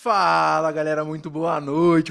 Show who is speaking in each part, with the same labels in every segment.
Speaker 1: Fala galera, muito boa noite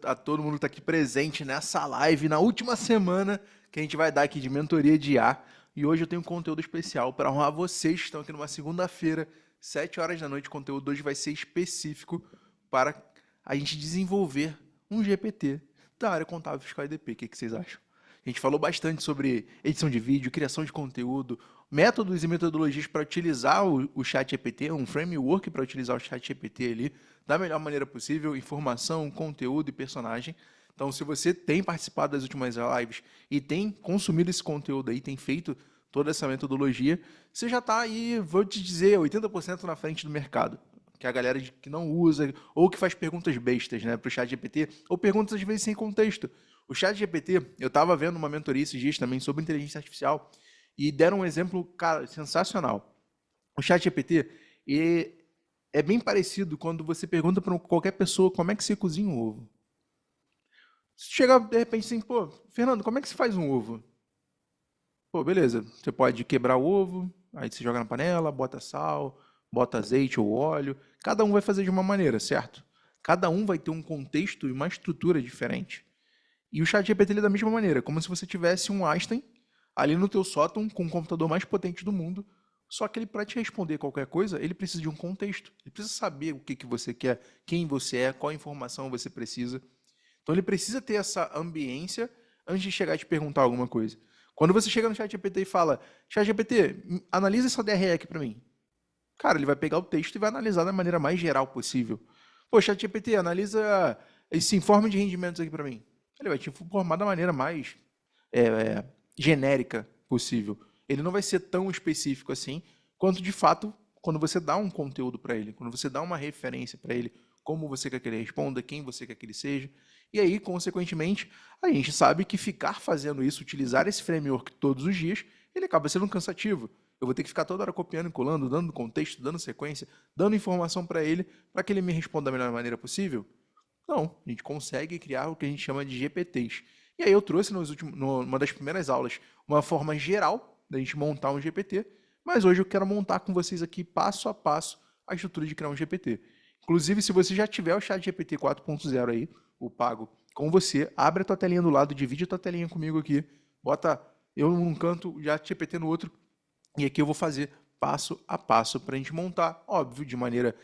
Speaker 1: a todo mundo que está aqui presente nessa live, na última semana que a gente vai dar aqui de mentoria de IA. E hoje eu tenho um conteúdo especial para honrar vocês que estão aqui numa segunda-feira, 7 horas da noite. O conteúdo hoje vai ser específico para a gente desenvolver um GPT da área contábil fiscal e EDP. O que vocês acham? A gente falou bastante sobre edição de vídeo, criação de conteúdo, métodos e metodologias para utilizar o ChatGPT, um framework para utilizar o ChatGPT ali da melhor maneira possível, informação, conteúdo e personagem. Então, se você tem participado das últimas lives e tem consumido esse conteúdo aí, tem feito toda essa metodologia, você já está aí, vou te dizer, 80% na frente do mercado. Que é a galera que não usa, ou que faz perguntas bestas, né, para o ChatGPT, ou perguntas às vezes sem contexto. O ChatGPT, eu estava vendo uma mentoria esses dias também sobre inteligência artificial, e deram um exemplo, cara, sensacional. O ChatGPT é bem parecido quando você pergunta para qualquer pessoa como é que você cozinha um ovo. Se chega de repente assim, pô, Fernando, como é que se faz um ovo? Pô, beleza, você pode quebrar o ovo, aí você joga na panela, bota sal, bota azeite ou óleo. Cada um vai fazer de uma maneira, certo? Cada um vai ter um contexto e uma estrutura diferente. E o ChatGPT ele é da mesma maneira, como se você tivesse um Einstein ali no teu sótão com o computador mais potente do mundo, só que ele para te responder qualquer coisa, ele precisa de um contexto. Ele precisa saber o que você quer, quem você é, qual informação você precisa. Então ele precisa ter essa ambiência antes de chegar e te perguntar alguma coisa. Quando você chega no ChatGPT e fala, ChatGPT, analisa essa DRE aqui para mim. Cara, ele vai pegar o texto e vai analisar da maneira mais geral possível. Pô, ChatGPT, analisa esse informe de rendimentos aqui para mim. Ele vai te informar da maneira mais é, é, genérica possível. Ele não vai ser tão específico assim, quanto de fato quando você dá um conteúdo para ele, quando você dá uma referência para ele, como você quer que ele responda, quem você quer que ele seja. E aí, consequentemente, a gente sabe que ficar fazendo isso, utilizar esse framework todos os dias, ele acaba sendo cansativo. Eu vou ter que ficar toda hora copiando e colando, dando contexto, dando sequência, dando informação para ele, para que ele me responda da melhor maneira possível. Não, a gente consegue criar o que a gente chama de GPTs. E aí eu trouxe numa das primeiras aulas uma forma geral da gente montar um GPT, mas hoje eu quero montar com vocês aqui passo a passo a estrutura de criar um GPT. Inclusive, se você já tiver o chat GPT 4.0 aí, o pago, com você, abre a tua telinha do lado, divide a tua telinha comigo aqui, bota eu num canto, já GPT no outro, e aqui eu vou fazer passo a passo para a gente montar, óbvio, de maneira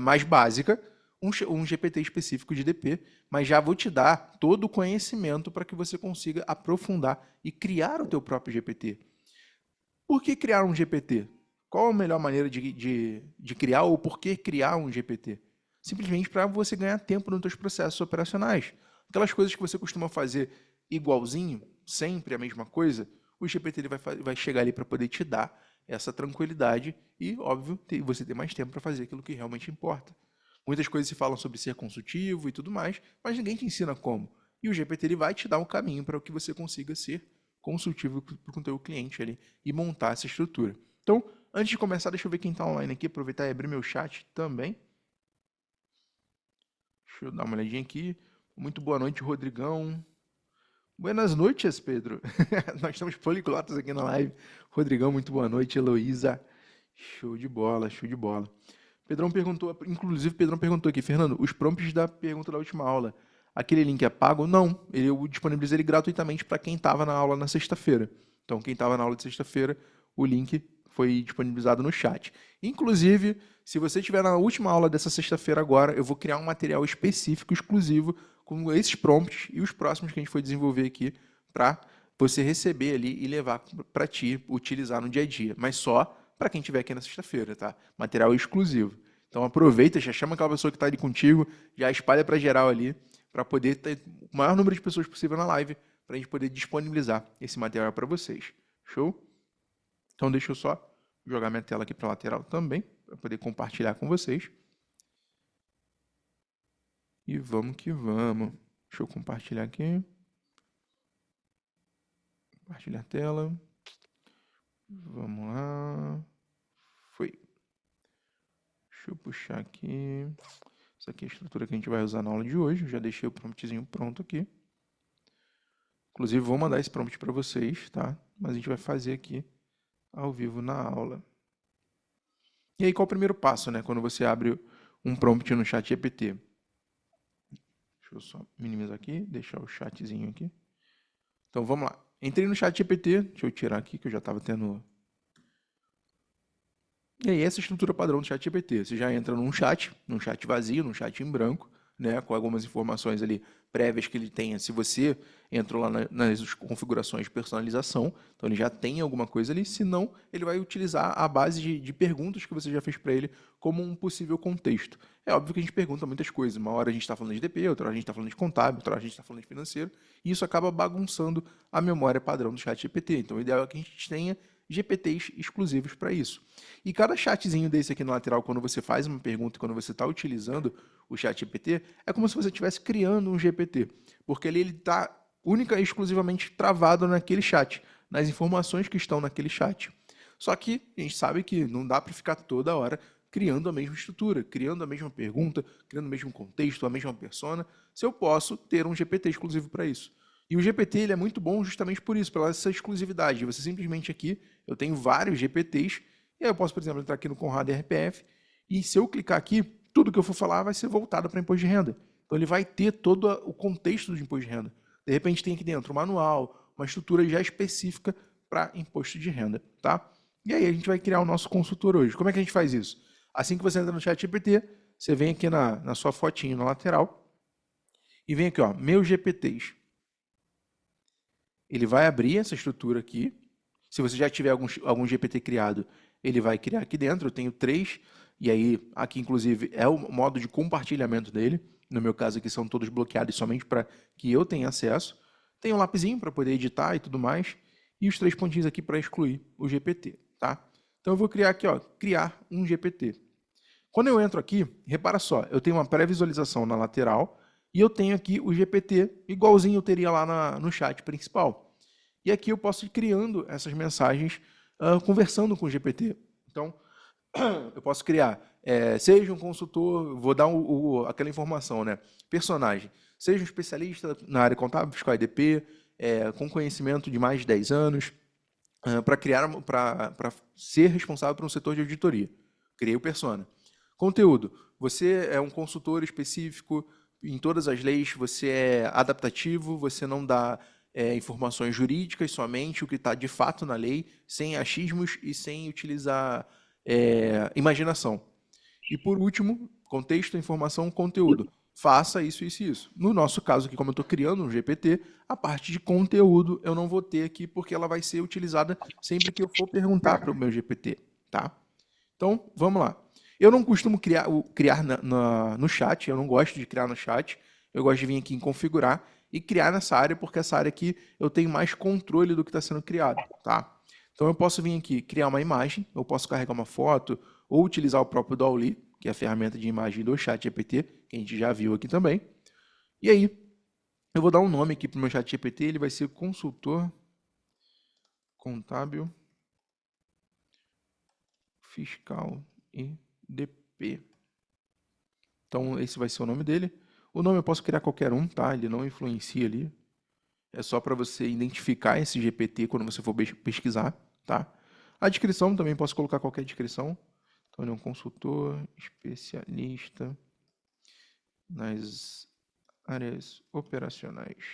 Speaker 1: mais básica, um GPT específico de DP, mas já vou te dar todo o conhecimento para que você consiga aprofundar e criar o teu próprio GPT. Por que criar um GPT? Qual a melhor maneira de criar ou por que criar um GPT? Simplesmente para você ganhar tempo nos seus processos operacionais. Aquelas coisas que você costuma fazer igualzinho, sempre a mesma coisa, o GPT ele vai chegar ali para poder te dar essa tranquilidade e, óbvio, você ter mais tempo para fazer aquilo que realmente importa. Muitas coisas se falam sobre ser consultivo e tudo mais, mas ninguém te ensina como. E o GPT ele vai te dar um caminho para que você consiga ser consultivo com o teu cliente ali e montar essa estrutura. Então, antes de começar, deixa eu ver quem está online aqui, aproveitar e abrir meu chat também. Deixa eu dar uma olhadinha aqui. Muito boa noite, Rodrigão. Buenas noites, Pedro. Nós estamos poliglotas aqui na live. Rodrigão, muito boa noite. Heloísa, show de bola, show de bola. Pedrão perguntou, inclusive Pedrão perguntou aqui, Fernando, os prompts da pergunta da última aula, aquele link é pago? Não, eu disponibilizei ele gratuitamente para quem estava na aula na sexta-feira. Então, quem estava na aula de sexta-feira, o link foi disponibilizado no chat. Inclusive, se você estiver na última aula dessa sexta-feira agora, eu vou criar um material específico, exclusivo, com esses prompts e os próximos que a gente foi desenvolver aqui, para você receber ali e levar para ti, utilizar no dia a dia. Mas só para quem estiver aqui na sexta-feira, tá? Material exclusivo. Então aproveita, já chama aquela pessoa que está ali contigo, já espalha para geral ali, para poder ter o maior número de pessoas possível na live, para a gente poder disponibilizar esse material para vocês. Show? Então deixa eu só jogar minha tela aqui para a lateral também, para poder compartilhar com vocês. E vamos que vamos. Deixa eu compartilhar aqui. Compartilhar a tela. Vamos lá. Foi. Deixa eu puxar aqui. Essa aqui é a estrutura que a gente vai usar na aula de hoje. Eu já deixei o promptzinho pronto aqui. Inclusive, vou mandar esse prompt para vocês, tá? Mas a gente vai fazer aqui ao vivo na aula. E aí, qual é o primeiro passo, né? Quando você abre um prompt no chat GPT. Deixa eu só minimizar aqui, deixar o chatzinho aqui. Então vamos lá. Entrei no chat GPT, deixa eu tirar aqui que eu já estava tendo. E aí, essa estrutura padrão do chat GPT. Você já entra num chat vazio, num chat em branco, né, com algumas informações ali prévias que ele tenha. Se você entrou lá nas configurações de personalização, então ele já tem alguma coisa ali, se não, ele vai utilizar a base de perguntas que você já fez para ele como um possível contexto. É óbvio que a gente pergunta muitas coisas. Uma hora a gente está falando de DP, outra hora a gente está falando de contábil, outra hora a gente está falando de financeiro, e isso acaba bagunçando a memória padrão do chat GPT. Então, o ideal é que a gente tenha GPTs exclusivos para isso. E cada chatzinho desse aqui na lateral, quando você faz uma pergunta, quando você está utilizando o chat GPT, é como se você estivesse criando um GPT, porque ele está única e exclusivamente travado naquele chat, nas informações que estão naquele chat. Só que a gente sabe que não dá para ficar toda hora criando a mesma estrutura, criando a mesma pergunta, criando o mesmo contexto, a mesma persona, se eu posso ter um GPT exclusivo para isso. E o GPT ele é muito bom justamente por isso, pela essa exclusividade. Você simplesmente aqui, eu tenho vários GPTs, e aí eu posso, por exemplo, entrar aqui no Conrado RPF, e se eu clicar aqui, tudo que eu for falar vai ser voltado para imposto de renda. Então ele vai ter todo o contexto do imposto de renda. De repente tem aqui dentro um manual, uma estrutura já específica para imposto de renda, tá? E aí a gente vai criar o nosso consultor hoje. Como é que a gente faz isso? Assim que você entra no chat GPT, você vem aqui na sua fotinho na lateral e vem aqui, ó, meus GPTs. Ele vai abrir essa estrutura aqui. Se você já tiver algum GPT criado, ele vai criar aqui dentro. Eu tenho 3, e aí aqui inclusive é o modo de compartilhamento dele. No meu caso aqui são todos bloqueados somente para que eu tenha acesso. Tem um lapisinho para poder editar e tudo mais, e os 3 pontinhos aqui para excluir o GPT, tá? Então eu vou criar aqui, ó, criar um GPT. Quando eu entro aqui, repara só, eu tenho uma pré-visualização na lateral e eu tenho aqui o GPT igualzinho eu teria lá no chat principal. E aqui eu posso ir criando essas mensagens conversando com o GPT. Então, eu posso criar, seja um consultor, vou dar aquela informação, né? Personagem, seja um especialista na área contábil, fiscal e EDP, com conhecimento de mais de 10 anos, para ser responsável por um setor de auditoria. Criei o persona. Conteúdo, você é um consultor específico em todas as leis, você é adaptativo, você não dá informações jurídicas somente, o que está de fato na lei, sem achismos e sem utilizar imaginação. E por último, contexto, informação, conteúdo. Faça isso, isso e isso. No nosso caso aqui, como eu estou criando um GPT, a parte de conteúdo eu não vou ter aqui, porque ela vai ser utilizada sempre que eu for perguntar para o meu GPT, tá? Então, vamos lá. Eu não costumo criar no chat, eu não gosto de criar no chat, eu gosto de vir aqui em configurar e criar nessa área, porque essa área aqui eu tenho mais controle do que está sendo criado, tá? Então eu posso vir aqui criar uma imagem, eu posso carregar uma foto, ou utilizar o próprio DALL-E, que é a ferramenta de imagem do chat GPT, que a gente já viu aqui também. E aí, eu vou dar um nome aqui para o meu chat GPT, ele vai ser consultor contábil fiscal e DP. Então, esse vai ser o nome dele. O nome eu posso criar qualquer um, tá? Ele não influencia ali. É só para você identificar esse GPT quando você for pesquisar, tá? A descrição também posso colocar qualquer descrição. Então, ele é um consultor especialista nas áreas operacionais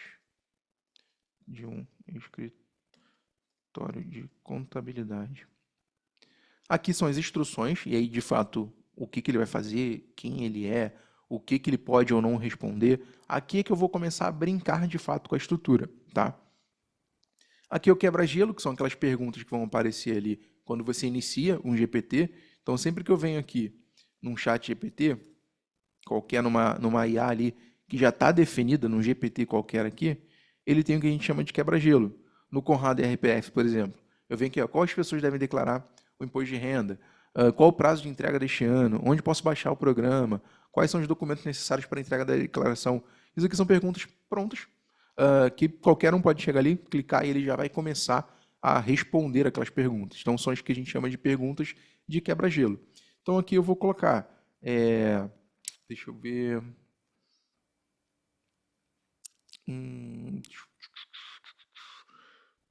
Speaker 1: de um escritório de contabilidade. Aqui são as instruções, e aí, de fato, o que ele vai fazer, quem ele é, o que ele pode ou não responder. Aqui é que eu vou começar a brincar, de fato, com a estrutura, tá? Aqui é o quebra-gelo, que são aquelas perguntas que vão aparecer ali quando você inicia um GPT. Então, sempre que eu venho aqui num chat GPT, qualquer numa IA ali, que já está definida, num GPT qualquer aqui, ele tem o que a gente chama de quebra-gelo. No Conrado RPF, por exemplo, eu venho aqui, ó, quais pessoas devem declarar o imposto de renda, qual o prazo de entrega deste ano, onde posso baixar o programa, quais são os documentos necessários para a entrega da declaração. Isso aqui são perguntas prontas, que qualquer um pode chegar ali, clicar e ele já vai começar a responder aquelas perguntas. Então, são as que a gente chama de perguntas de quebra-gelo. Então, aqui eu vou colocar, deixa eu ver,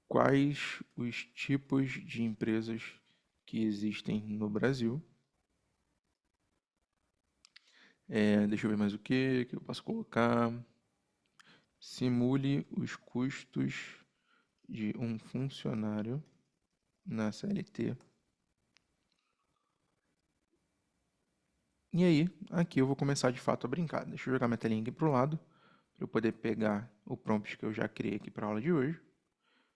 Speaker 1: quais os tipos de empresas que existem no Brasil Deixa eu ver mais o que eu posso colocar. Simule os custos de um funcionário na CLT. E aí, aqui eu vou começar de fato a brincar. Deixa eu jogar minha telinha aqui para o lado, para eu poder pegar o prompt que eu já criei aqui para a aula de hoje,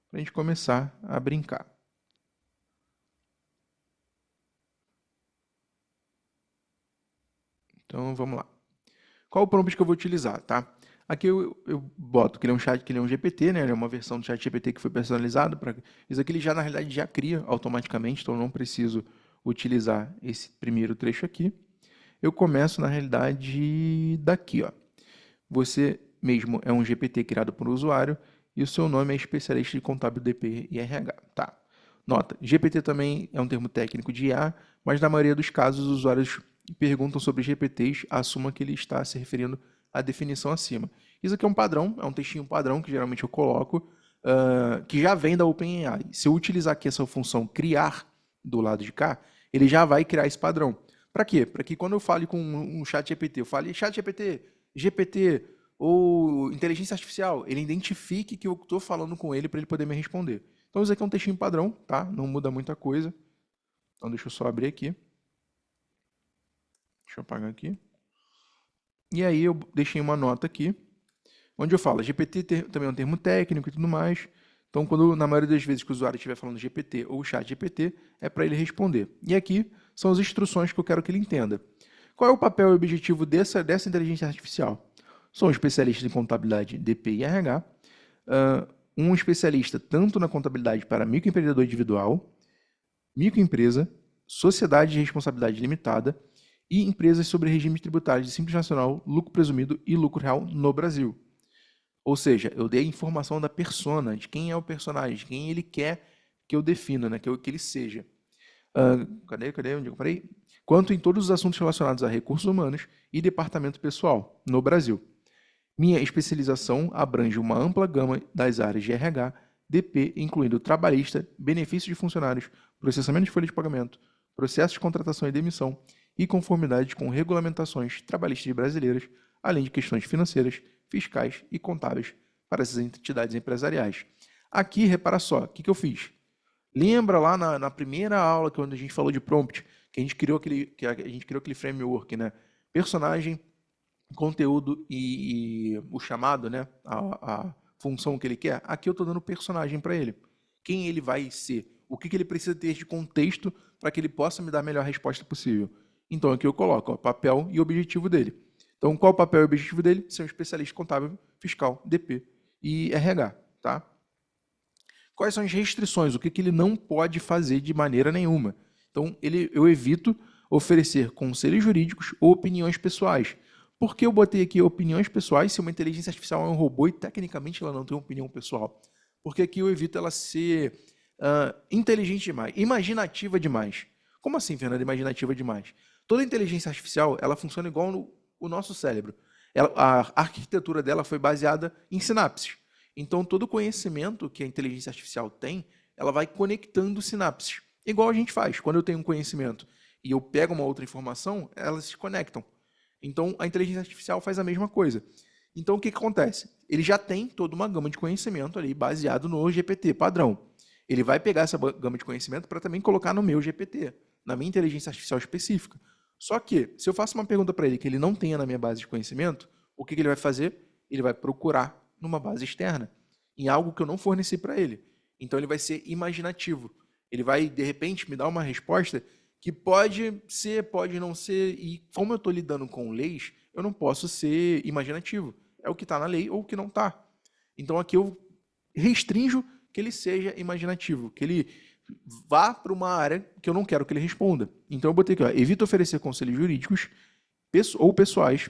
Speaker 1: para a gente começar a brincar. Então, vamos lá. Qual o prompt que eu vou utilizar, tá? Aqui eu boto que ele é um chat, que ele é um GPT, né? Ele é uma versão do chat GPT que foi personalizado. Isso aqui ele já, na realidade, já cria automaticamente, então eu não preciso utilizar esse primeiro trecho aqui. Eu começo, na realidade, daqui, ó. Você mesmo é um GPT criado por um usuário e o seu nome é especialista de contábil DP e RH, tá? Nota, GPT também é um termo técnico de IA, mas na maioria dos casos os usuários perguntam sobre GPTs, assuma que ele está se referindo à definição acima. Isso aqui é um padrão, é um textinho padrão que geralmente eu coloco, que já vem da OpenAI. Se eu utilizar aqui essa função criar do lado de cá, ele já vai criar esse padrão. Para quê? Para que quando eu fale com um chat GPT, eu fale chat GPT, GPT ou inteligência artificial, ele identifique que eu estou falando com ele para ele poder me responder. Então isso aqui é um textinho padrão, tá? Não muda muita coisa. Então deixa eu só abrir aqui. Deixa eu apagar aqui. E aí eu deixei uma nota aqui, onde eu falo, GPT também é um termo técnico e tudo mais. Então, na maioria das vezes que o usuário estiver falando GPT ou chat GPT, é para ele responder. E aqui são as instruções que eu quero que ele entenda. Qual é o papel e objetivo dessa inteligência artificial? Sou um especialista em contabilidade DP e RH, um especialista tanto na contabilidade para microempreendedor individual, microempresa, sociedade de responsabilidade limitada e empresas sobre regime tributário de Simples Nacional, lucro presumido e lucro real no Brasil. Ou seja, eu dei a informação da persona, de quem é o personagem, de quem ele quer que eu defina, né, que ele seja. Cadê? Onde eu parei? Quanto em todos os assuntos relacionados a recursos humanos e departamento pessoal no Brasil. Minha especialização abrange uma ampla gama das áreas de RH, DP, incluindo trabalhista, benefícios de funcionários, processamento de folha de pagamento, processos de contratação e demissão e conformidade com regulamentações trabalhistas brasileiras, além de questões financeiras, fiscais e contábeis para essas entidades empresariais. Aqui, repara só, o que eu fiz? Lembra lá na primeira aula, quando a gente falou de prompt, que a gente criou aquele framework, né? Personagem, conteúdo e o chamado, né? A função que ele quer. Aqui eu estou dando personagem para ele. Quem ele vai ser? O que ele precisa ter de contexto para que ele possa me dar a melhor resposta possível? Então aqui eu coloco o papel e objetivo dele. Então qual o papel e objetivo dele? Ser um especialista contábil, fiscal, DP e RH, tá? Quais são as restrições? O que ele não pode fazer de maneira nenhuma? Então eu evito oferecer conselhos jurídicos ou opiniões pessoais. Por que eu botei aqui opiniões pessoais se uma inteligência artificial é um robô e tecnicamente ela não tem uma opinião pessoal? Porque aqui eu evito ela ser inteligente demais, imaginativa demais. Como assim, Fernanda, imaginativa demais? Toda inteligência artificial ela funciona igual no nosso cérebro. A arquitetura dela foi baseada em sinapses. Então, todo conhecimento que a inteligência artificial tem, ela vai conectando sinapses. Igual a gente faz. Quando eu tenho um conhecimento e eu pego uma outra informação, elas se conectam. Então, a inteligência artificial faz a mesma coisa. Então, o que acontece? Ele já tem toda uma gama de conhecimento ali baseado no GPT padrão. Ele vai pegar essa gama de conhecimento para também colocar no meu GPT, na minha inteligência artificial específica. Só que, se eu faço uma pergunta para ele que ele não tenha na minha base de conhecimento, o que ele vai fazer? Ele vai procurar numa base externa, em algo que eu não forneci para ele. Então, ele vai ser imaginativo. Ele vai, de repente, me dar uma resposta que pode ser, pode não ser, e como eu estou lidando com leis, eu não posso ser imaginativo. É o que está na lei ou o que não está. Então, aqui eu restringo que ele seja imaginativo, que ele vá para uma área que eu não quero que ele responda. Então, eu botei aqui, ó, evito oferecer conselhos jurídicos ou pessoais.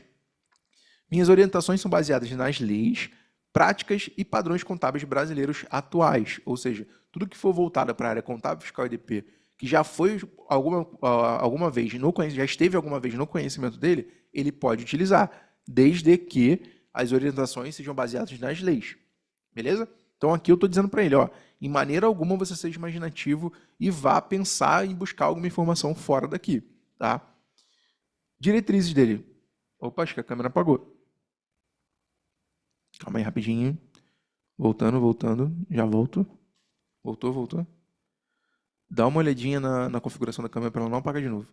Speaker 1: Minhas orientações são baseadas nas leis, práticas e padrões contábeis brasileiros atuais, ou seja, tudo que for voltado para a área contábil, fiscal e DP, que já foi alguma vez já esteve alguma vez no conhecimento dele, ele pode utilizar, desde que as orientações sejam baseadas nas leis. Beleza? Então aqui eu estou dizendo para ele, ó, em maneira alguma você seja imaginativo e vá pensar em buscar alguma informação fora daqui, tá? Diretrizes dele. Opa, acho que a câmera apagou. Calma aí, rapidinho. Voltando, voltando. Já volto. Voltou, voltou. Dá uma olhadinha na configuração da câmera para ela não apagar de novo.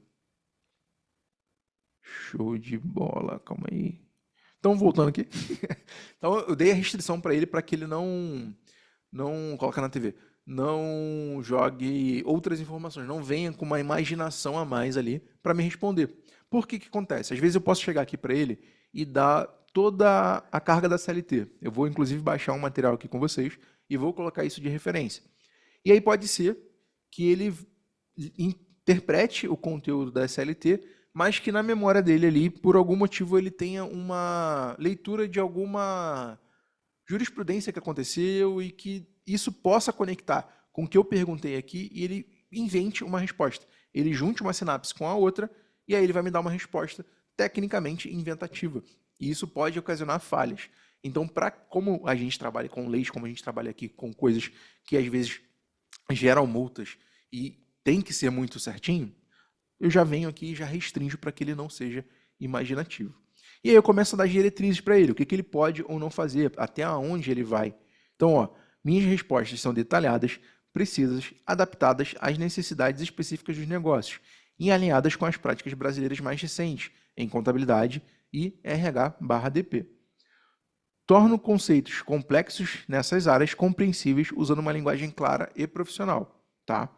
Speaker 1: Show de bola. Calma aí. Então, voltando aqui. Então, eu dei a restrição para ele para que ele não coloca na TV, não jogue outras informações, não venha com uma imaginação a mais ali para me responder. Por que que acontece? Às vezes eu posso chegar aqui para ele e dar toda a carga da CLT. Eu vou inclusive baixar um material aqui com vocês e vou colocar isso de referência. E aí pode ser que ele interprete o conteúdo da SLT, mas que na memória dele ali, por algum motivo, ele tenha uma leitura de alguma jurisprudência que aconteceu e que isso possa conectar com o que eu perguntei aqui e ele invente uma resposta. Ele junte uma sinapse com a outra e aí ele vai me dar uma resposta tecnicamente inventativa. E isso pode ocasionar falhas. Então, como a gente trabalha com leis, como a gente trabalha aqui com coisas que às vezes geram multas e tem que ser muito certinho, eu já venho aqui e já restringo para que ele não seja imaginativo. E aí eu começo a dar diretrizes para ele, o que, que ele pode ou não fazer, até onde ele vai. Então, ó, minhas respostas são detalhadas, precisas, adaptadas às necessidades específicas dos negócios e alinhadas com as práticas brasileiras mais recentes, em contabilidade e RH/DP. Torno conceitos complexos nessas áreas compreensíveis usando uma linguagem clara e profissional, tá?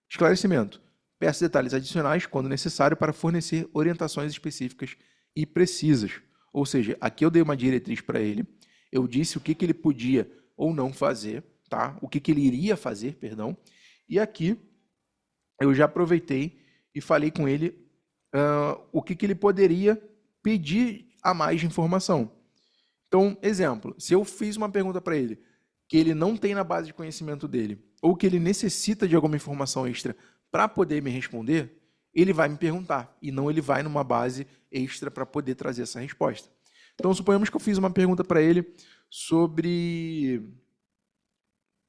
Speaker 1: Esclarecimento. Peço detalhes adicionais quando necessário para fornecer orientações específicas e precisas. Ou seja, aqui eu dei uma diretriz para ele, eu disse o que, que ele podia ou não fazer, tá? O que, que ele iria fazer, perdão. E aqui eu já aproveitei e falei com ele o que, que ele poderia pedir a mais de informação. Então, exemplo, se eu fiz uma pergunta para ele que ele não tem na base de conhecimento dele, ou que ele necessita de alguma informação extra para poder me responder, ele vai me perguntar, e não ele vai numa base extra para poder trazer essa resposta. Então, suponhamos que eu fiz uma pergunta para ele sobre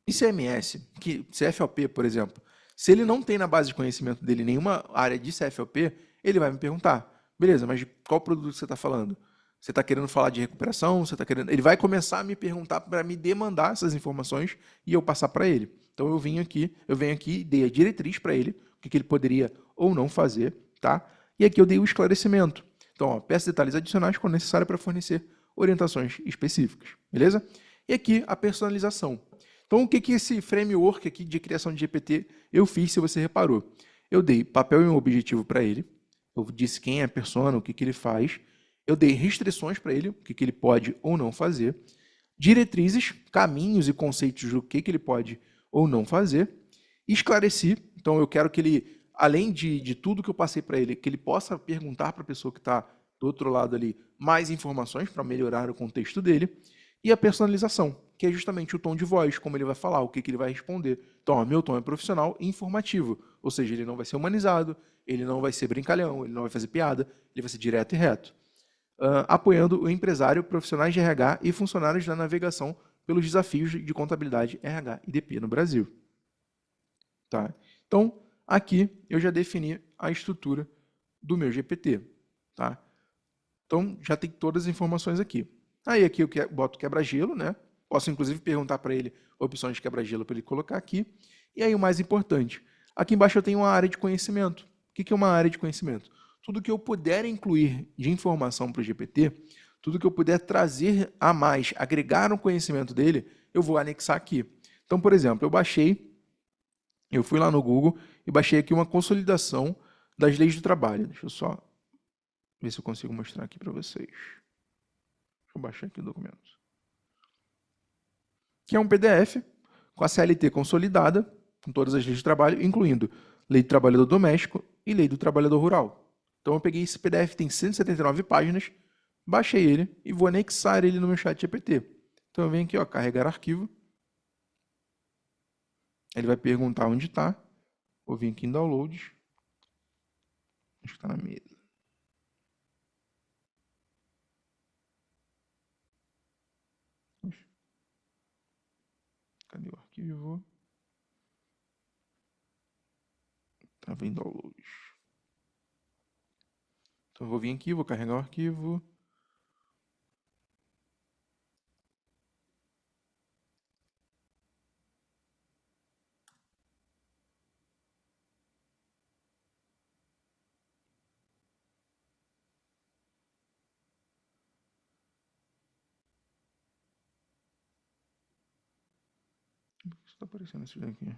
Speaker 1: ICMS, que CFOP, por exemplo. Se ele não tem na base de conhecimento dele nenhuma área de CFOP, ele vai me perguntar, beleza, mas de qual produto você está falando? Você está querendo falar de recuperação? Você está querendo? Ele vai começar a me perguntar para me demandar essas informações e eu passar para ele. Então eu venho aqui e dei a diretriz para ele, o que, que ele poderia ou não fazer, tá? E aqui eu dei o esclarecimento. Então, ó, peço detalhes adicionais quando necessário para fornecer orientações específicas, beleza? E aqui a personalização. Então, o que, que esse framework aqui de criação de GPT eu fiz, se você reparou? Eu dei papel e um objetivo para ele, eu disse quem é a persona, o que, que ele faz, eu dei restrições para ele, o que, que ele pode ou não fazer, diretrizes, caminhos e conceitos do que ele pode ou não fazer, esclareci, então eu quero que ele, além de tudo que eu passei para ele, que ele possa perguntar para a pessoa que está do outro lado ali mais informações para melhorar o contexto dele, e a personalização, que é justamente o tom de voz, como ele vai falar, o que, que ele vai responder. Então, ó, meu tom é profissional e informativo, ou seja, ele não vai ser humanizado, ele não vai ser brincalhão, ele não vai fazer piada, ele vai ser direto e reto. Apoiando o empresário, profissionais de RH e funcionários da navegação pelos desafios de contabilidade RH e DP no Brasil. Tá? Então, aqui eu já defini a estrutura do meu GPT. Tá? Então, já tem todas as informações aqui. Aí aqui eu boto quebra-gelo, né? Posso inclusive perguntar para ele opções de quebra-gelo para ele colocar aqui. E aí o mais importante, aqui embaixo eu tenho uma área de conhecimento. O que é uma área de conhecimento? Tudo que eu puder incluir de informação para o GPT, tudo que eu puder trazer a mais, agregar no conhecimento dele, eu vou anexar aqui. Então, por exemplo, eu fui lá no Google e baixei aqui uma consolidação das leis do trabalho. Deixa eu só ver se eu consigo mostrar aqui para vocês. Deixa eu baixar aqui o documento. Que é um PDF com a CLT consolidada, com todas as leis de trabalho, incluindo Lei do Trabalhador Doméstico e Lei do Trabalhador Rural. Então eu peguei esse PDF, tem 179 páginas, baixei ele e vou anexar ele no meu chat GPT. Então eu venho aqui, ó, carregar arquivo. Ele vai perguntar onde está. Vou vir aqui em downloads. Acho que está na mesa. Cadê o arquivo? Estava em downloads. Então eu vou vir aqui, vou carregar o arquivo. Por que está aparecendo isso daqui?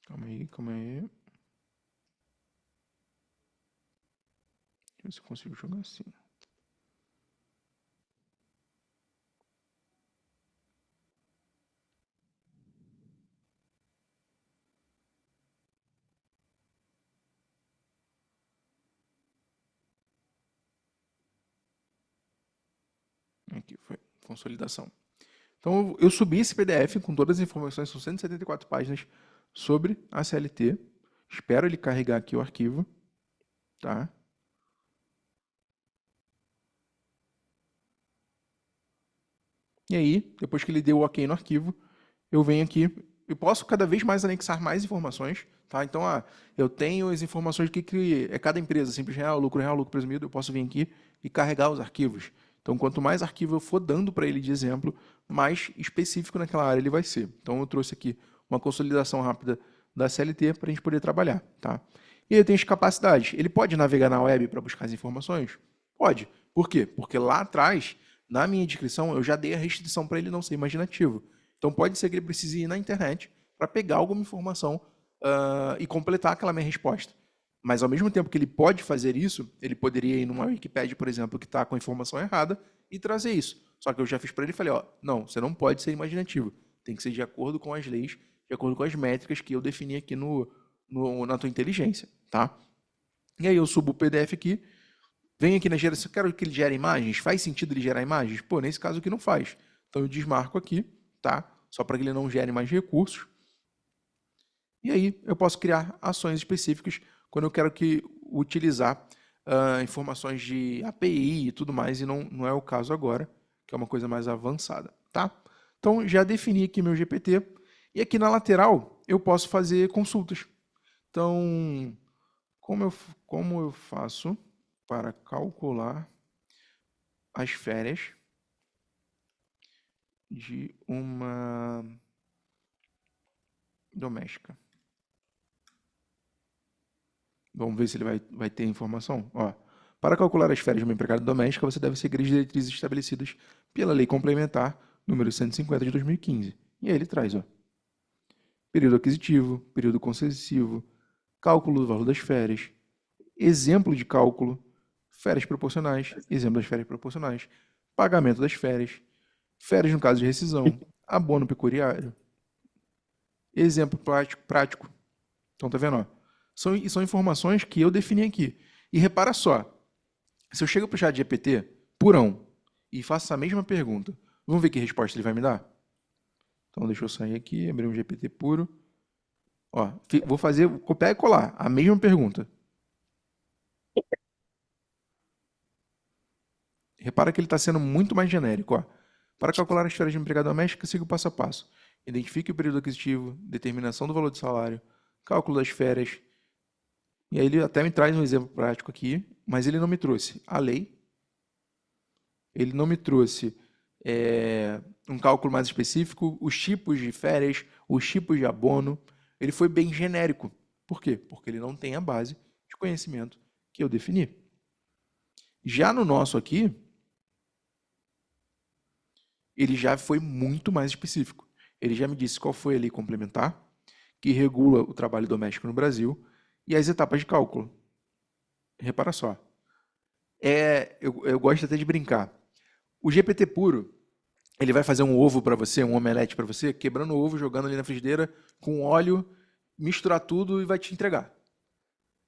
Speaker 1: Calma aí, calma aí. Deixa eu ver se eu consigo jogar assim. Aqui foi consolidação. Então eu subi esse PDF com todas as informações, são 174 páginas sobre a CLT. Espero ele carregar aqui o arquivo, tá? E aí, depois que ele deu o OK no arquivo, eu venho aqui e posso cada vez mais anexar mais informações, tá? Então, eu tenho as informações do que é cada empresa, simples real, lucro presumido, eu posso vir aqui e carregar os arquivos. Então, quanto mais arquivo eu for dando para ele de exemplo, mais específico naquela área ele vai ser. Então, eu trouxe aqui uma consolidação rápida da CLT para a gente poder trabalhar, tá? E aí tem as capacidades. Ele pode navegar na web para buscar as informações? Pode. Por quê? Porque lá atrás, na minha descrição, eu já dei a restrição para ele não ser imaginativo. Então pode ser que ele precise ir na internet para pegar alguma informação e completar aquela minha resposta. Mas ao mesmo tempo que ele pode fazer isso, ele poderia ir numa Wikipédia, por exemplo, que está com a informação errada e trazer isso. Só que eu já fiz para ele e falei, ó, não, você não pode ser imaginativo. Tem que ser de acordo com as leis, de acordo com as métricas que eu defini aqui na tua inteligência, tá? E aí eu subo o PDF aqui, venho aqui na geração, quero que ele gere imagens, faz sentido ele gerar imagens? Pô, nesse caso aqui não faz. Então eu desmarco aqui, tá? Só para que ele não gere mais recursos. E aí eu posso criar ações específicas quando eu quero utilizar informações de API e tudo mais, e não é o caso agora, que é uma coisa mais avançada, tá? Então já defini aqui meu GPT, e aqui na lateral eu posso fazer consultas. Então, como eu faço para calcular as férias de uma doméstica? Vamos ver se ele vai ter informação. Ó, para calcular as férias de uma empregada doméstica, você deve seguir as diretrizes estabelecidas pela Lei Complementar número 150 de 2015. E aí ele traz, ó, período aquisitivo, período concessivo, cálculo do valor das férias, exemplo de cálculo, férias proporcionais, exemplo das férias proporcionais, pagamento das férias no caso de rescisão, abono peculiário, exemplo prático. Então, tá vendo? Ó? São informações que eu defini aqui. E repara só, se eu chego para o chat GPT, purão, e faço essa mesma pergunta, vamos ver que resposta ele vai me dar? Então, deixa eu sair aqui, abrir um GPT puro. Ó, vou fazer, copiar e colar, a mesma pergunta. Repara que ele está sendo muito mais genérico. Ó. Para calcular as férias de empregado doméstico, siga o passo a passo. Identifique o período aquisitivo, determinação do valor do salário, cálculo das férias. E aí ele até me traz um exemplo prático aqui, mas ele não me trouxe a lei, ele não me trouxe um cálculo mais específico, os tipos de férias, os tipos de abono. Ele foi bem genérico. Por quê? Porque ele não tem a base de conhecimento que eu defini. Já no nosso aqui, ele já foi muito mais específico. Ele já me disse qual foi a lei complementar que regula o trabalho doméstico no Brasil e as etapas de cálculo. Repara só. Eu gosto até de brincar. O GPT puro, ele vai fazer um ovo para você, um omelete para você, quebrando o ovo, jogando ali na frigideira com óleo, misturar tudo e vai te entregar.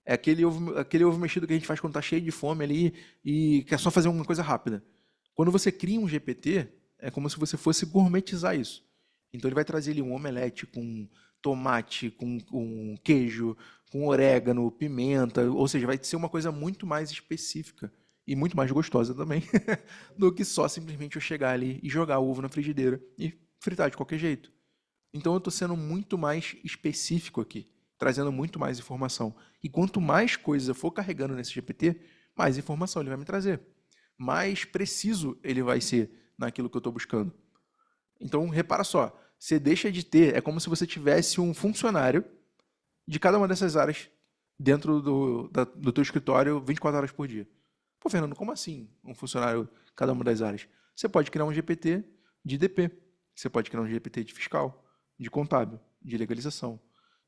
Speaker 1: É aquele ovo mexido que a gente faz quando tá cheio de fome ali e quer só fazer uma coisa rápida. Quando você cria um GPT, é como se você fosse gourmetizar isso. Então ele vai trazer ali um omelete com tomate, com queijo, com orégano, pimenta, ou seja, vai ser uma coisa muito mais específica. e muito mais gostosa também, do que só simplesmente eu chegar ali e jogar o ovo na frigideira e fritar de qualquer jeito. Então eu estou sendo muito mais específico aqui, trazendo muito mais informação. E quanto mais coisas eu for carregando nesse GPT, mais informação ele vai me trazer. Mais preciso ele vai ser naquilo que eu estou buscando. Então, repara só, você deixa de ter, é como se você tivesse um funcionário de cada uma dessas áreas dentro do teu escritório 24 horas por dia. Pô, Fernando, como assim um funcionário cada uma das áreas? Você pode criar um GPT de DP, você pode criar um GPT de fiscal, de contábil, de legalização,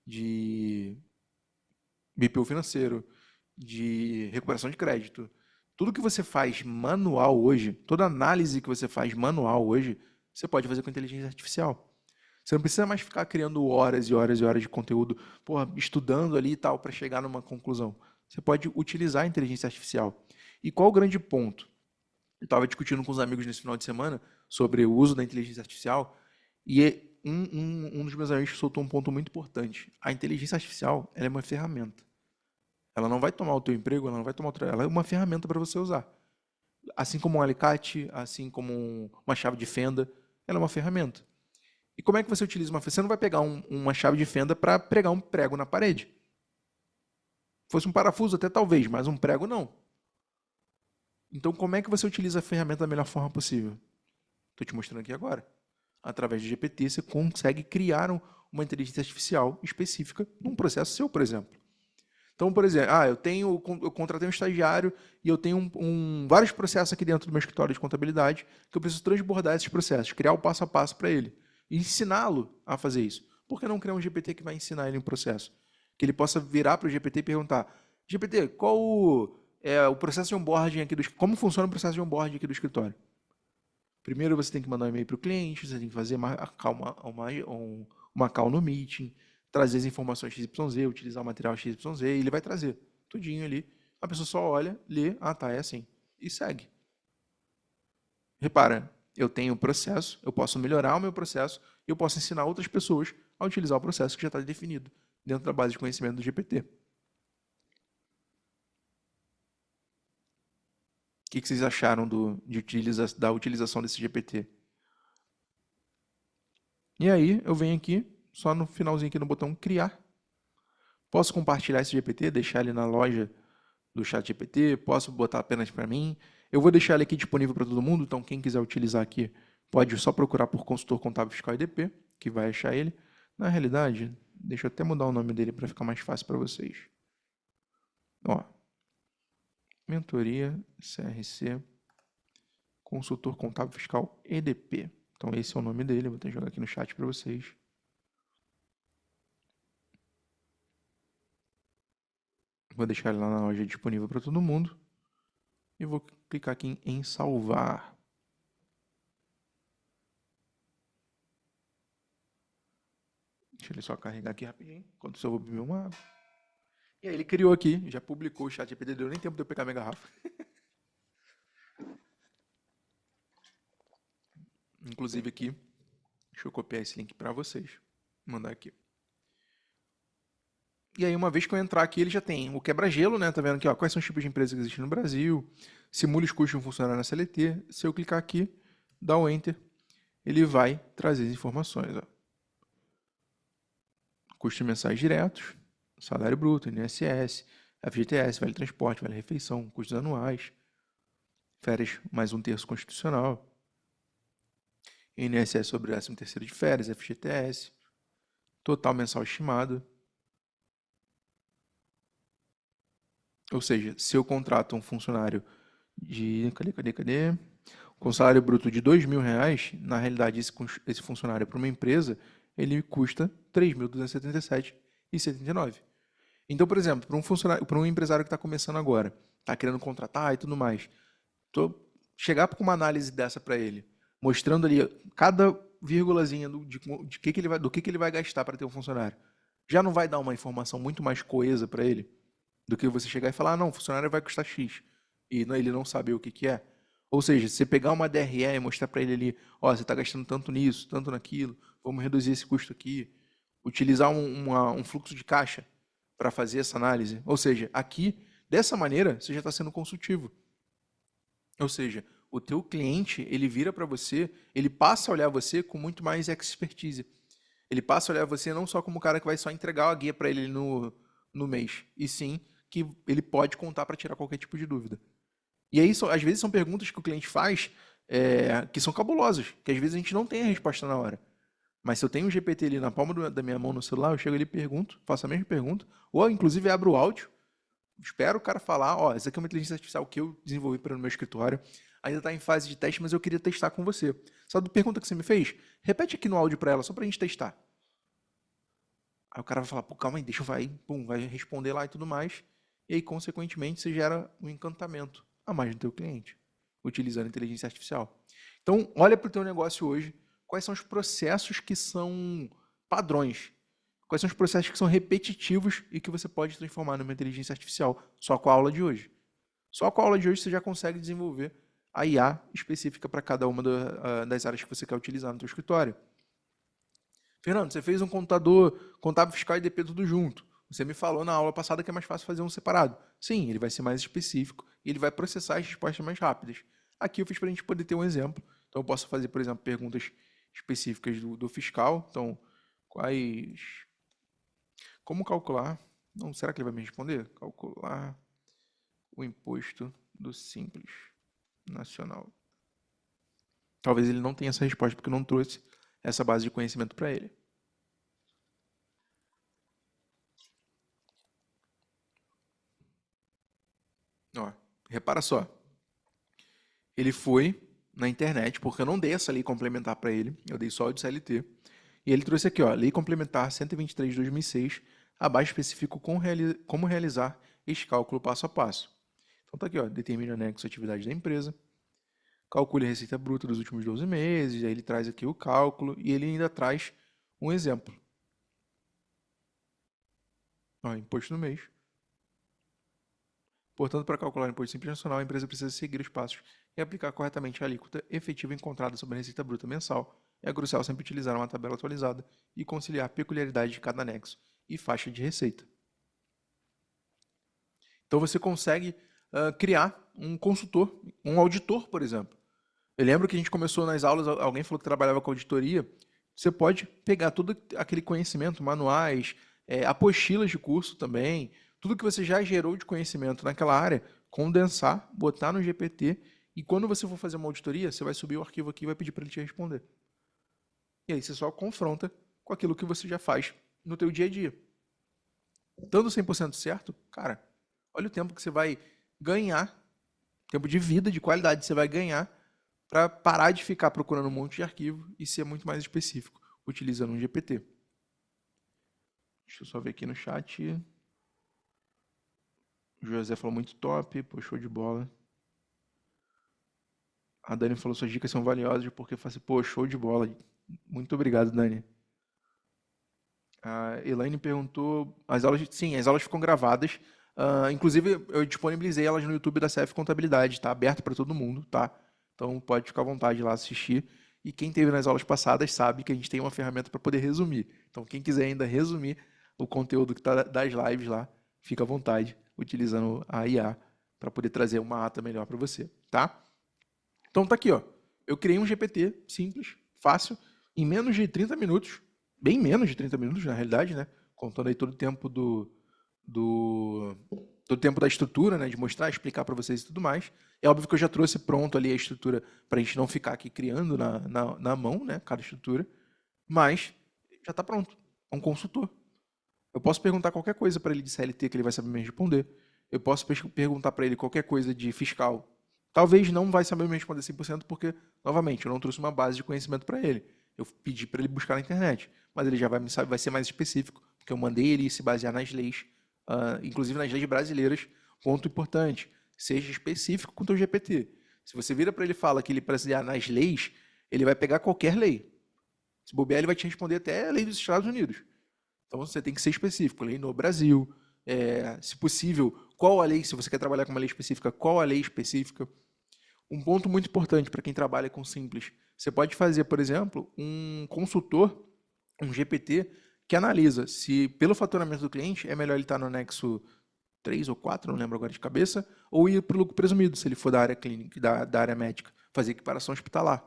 Speaker 1: de BPO financeiro, de recuperação de crédito. Tudo que você faz manual hoje, toda análise que você faz manual hoje, você pode fazer com inteligência artificial. Você não precisa mais ficar criando horas e horas e horas de conteúdo, porra, estudando ali e tal, para chegar numa conclusão. Você pode utilizar a inteligência artificial. E qual o grande ponto? Eu estava discutindo com os amigos nesse final de semana sobre o uso da inteligência artificial e um dos meus amigos soltou um ponto muito importante. A inteligência artificial, ela é uma ferramenta. Ela não vai tomar o teu emprego, ela não vai tomar o teu... Ela é uma ferramenta para você usar. Assim como um alicate, assim como uma chave de fenda, ela é uma ferramenta. E como é que você utiliza uma ferramenta? Você não vai pegar uma chave de fenda para pregar um prego na parede. Fosse um parafuso até talvez, mas um prego não. Então como é que você utiliza a ferramenta da melhor forma possível? Estou te mostrando aqui agora. Através do GPT, você consegue criar uma inteligência artificial específica num processo seu, por exemplo. Então, por exemplo, eu contratei um estagiário e eu tenho vários processos aqui dentro do meu escritório de contabilidade que eu preciso transbordar esses processos, criar o passo a passo para ele e ensiná-lo a fazer isso. Por que não criar um GPT que vai ensinar ele um processo? Que ele possa virar para o GPT e perguntar: GPT, qual é o processo de onboarding aqui como funciona o processo de onboarding aqui do escritório? Primeiro você tem que mandar um e-mail para o cliente, você tem que fazer uma call no meeting, trazer as informações XYZ, utilizar o material XYZ, e ele vai trazer tudinho ali. A pessoa só olha, lê, tá, é assim, e segue. Repara, eu tenho o processo, eu posso melhorar o meu processo e eu posso ensinar outras pessoas a utilizar o processo que já está definido dentro da base de conhecimento do GPT. O que vocês acharam da utilização desse GPT? E aí, eu venho aqui, só no finalzinho aqui no botão criar. Posso compartilhar esse GPT, deixar ele na loja do chat GPT, posso botar apenas para mim. Eu vou deixar ele aqui disponível para todo mundo, então quem quiser utilizar aqui pode só procurar por consultor contábil fiscal EDP, que vai achar ele. Na realidade, deixa eu até mudar o nome dele para ficar mais fácil para vocês. Ó, Mentoria CRC Consultor Contábil Fiscal EDP. Então esse é o nome dele, vou até jogar aqui no chat para vocês. Vou deixar ele lá na loja disponível para todo mundo. E vou clicar aqui em salvar. Deixa ele só carregar aqui rapidinho, enquanto eu vou beber uma água. E aí ele criou aqui, já publicou o chat GPT, deu nem tempo de eu pegar minha garrafa. Inclusive aqui, deixa eu copiar esse link para vocês. Vou mandar aqui. E aí, uma vez que eu entrar aqui, ele já tem o quebra-gelo, né? Tá vendo aqui, ó, quais são os tipos de empresas que existem no Brasil, simula os custos de um funcionário na CLT. Se eu clicar aqui, dar o Enter, ele vai trazer as informações, ó. Custos mensais diretos, salário bruto, INSS, FGTS, vale transporte, vale refeição, custos anuais, férias mais um terço constitucional, INSS sobre o 13º de férias, FGTS, total mensal estimado. Ou seja, se eu contrato um funcionário de... Cadê? Com salário bruto de R$ 2.000, na realidade, esse funcionário para uma empresa, ele custa R$ 3.277,79. Então, por exemplo, para um empresário que está começando agora, está querendo contratar e tudo mais, chegar com uma análise dessa para ele, mostrando ali cada vírgulazinha do que ele vai gastar para ter um funcionário, já não vai dar uma informação muito mais coesa para ele do que você chegar e falar, não, o funcionário vai custar X, e ele não sabe o que é. Ou seja, se você pegar uma DRE e mostrar para ele ali, ó, você está gastando tanto nisso, tanto naquilo, vamos reduzir esse custo aqui, utilizar um fluxo de caixa para fazer essa análise. Ou seja, aqui, dessa maneira, você já está sendo consultivo. Ou seja, o teu cliente, ele vira para você, ele passa a olhar você com muito mais expertise. Ele passa a olhar você não só como o cara que vai só entregar a guia para ele no mês, e sim que ele pode contar para tirar qualquer tipo de dúvida. E aí, às vezes, são perguntas que o cliente faz que são cabulosas, que às vezes a gente não tem a resposta na hora. Mas se eu tenho um GPT ali na palma da minha mão no celular, eu chego ali e pergunto, faço a mesma pergunta, ou inclusive abro o áudio, espero o cara falar, ó, essa aqui é uma inteligência artificial que eu desenvolvi para o meu escritório, ainda está em fase de teste, mas eu queria testar com você. Sabe a pergunta que você me fez? Repete aqui no áudio para ela, só para a gente testar. Aí o cara vai falar, pô, calma aí, deixa eu vai, pum, vai responder lá e tudo mais. E aí, consequentemente, você gera um encantamento a mais do teu cliente, utilizando a inteligência artificial. Então, olha para o teu negócio hoje, quais são os processos que são padrões, quais são os processos que são repetitivos e que você pode transformar numa inteligência artificial, só com a aula de hoje. Só com a aula de hoje você já consegue desenvolver a IA específica para cada uma das áreas que você quer utilizar no teu escritório. Fernando, você fez um contábil fiscal e DP tudo junto. Você me falou na aula passada que é mais fácil fazer um separado. Sim, ele vai ser mais específico e ele vai processar as respostas mais rápidas. Aqui eu fiz para a gente poder ter um exemplo. Então eu posso fazer, por exemplo, perguntas específicas do fiscal. Então, quais... Como calcular... Não, será que ele vai me responder? Calcular o imposto do Simples Nacional. Talvez ele não tenha essa resposta porque eu não trouxe essa base de conhecimento para ele. Ó, repara só. Ele foi na internet, porque eu não dei essa lei complementar para ele, eu dei só o de CLT. E ele trouxe aqui, ó, Lei Complementar 123 de 2006, abaixo especifico como realizar este cálculo passo a passo. Então tá aqui, ó, determine o anexo à atividade da empresa, calcule a receita bruta dos últimos 12 meses, aí ele traz aqui o cálculo e ele ainda traz um exemplo. Ó, imposto no mês. Portanto, para calcular o imposto simples nacional, a empresa precisa seguir os passos e aplicar corretamente a alíquota efetiva encontrada sobre a receita bruta mensal. É crucial sempre utilizar uma tabela atualizada e conciliar a peculiaridade de cada anexo e faixa de receita. Então você consegue criar um consultor, um auditor, por exemplo. Eu lembro que a gente começou nas aulas, alguém falou que trabalhava com auditoria. Você pode pegar todo aquele conhecimento, manuais, apostilas de curso também, tudo que você já gerou de conhecimento naquela área, condensar, botar no GPT, e quando você for fazer uma auditoria, você vai subir o arquivo aqui e vai pedir para ele te responder. E aí você só confronta com aquilo que você já faz no teu dia a dia. Dando 100% certo, cara, olha o tempo que você vai ganhar, tempo de vida, de qualidade você vai ganhar para parar de ficar procurando um monte de arquivo e ser muito mais específico, utilizando um GPT. Deixa eu só ver aqui no chat. O José falou muito top, pô, show de bola. A Dani falou, suas dicas são valiosas, porque eu falei assim, pô, show de bola. Muito obrigado, Dani. A Elaine perguntou, sim, as aulas ficam gravadas. Inclusive, eu disponibilizei elas no YouTube da CF Contabilidade, tá aberto para todo mundo, tá? Então pode ficar à vontade lá assistir. E quem teve nas aulas passadas sabe que a gente tem uma ferramenta para poder resumir. Então quem quiser ainda resumir o conteúdo que está das lives lá, fica à vontade, utilizando a IA para poder trazer uma ata melhor para você, tá? Então tá aqui, ó. Eu criei um GPT simples, fácil, em menos de 30 minutos, bem menos de 30 minutos na realidade, né? Contando aí todo o tempo do tempo da estrutura, né, de mostrar, explicar para vocês e tudo mais. É óbvio que eu já trouxe pronto ali a estrutura para a gente não ficar aqui criando na mão, né, cada estrutura, mas já está pronto. É um consultor. Eu posso perguntar qualquer coisa para ele de CLT que ele vai saber me responder. Eu posso perguntar para ele qualquer coisa de fiscal. Talvez não vai saber me responder 100% porque, novamente, eu não trouxe uma base de conhecimento para ele. Eu pedi para ele buscar na internet, mas ele já vai ser mais específico, porque eu mandei ele se basear nas leis, inclusive nas leis brasileiras. Ponto importante, seja específico com o teu GPT. Se você vira para ele e fala que ele precisa nas leis, ele vai pegar qualquer lei. Se bobear, ele vai te responder até a lei dos Estados Unidos. Então você tem que ser específico, lei no Brasil, se possível, qual a lei, se você quer trabalhar com uma lei específica, qual a lei específica. Um ponto muito importante para quem trabalha com simples, você pode fazer, por exemplo, um consultor, um GPT, que analisa se pelo faturamento do cliente é melhor ele estar no anexo 3 ou 4, não lembro agora de cabeça, ou ir para o lucro presumido, se ele for da área clínica, da área médica, fazer equiparação hospitalar.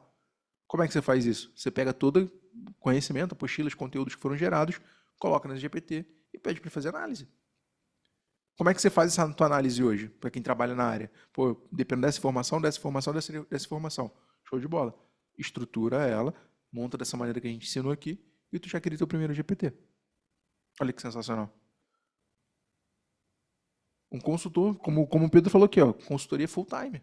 Speaker 1: Como é que você faz isso? Você pega todo o conhecimento, apostilas, conteúdos que foram gerados, coloca na GPT e pede para ele fazer análise. Como é que você faz essa tua análise hoje, para quem trabalha na área? Pô, dependendo dessa informação, dessa informação, dessa informação. Show de bola. Estrutura ela, monta dessa maneira que a gente ensinou aqui, e tu já cria teu primeiro GPT. Olha que sensacional. Um consultor, como o Pedro falou aqui, ó, consultoria full time.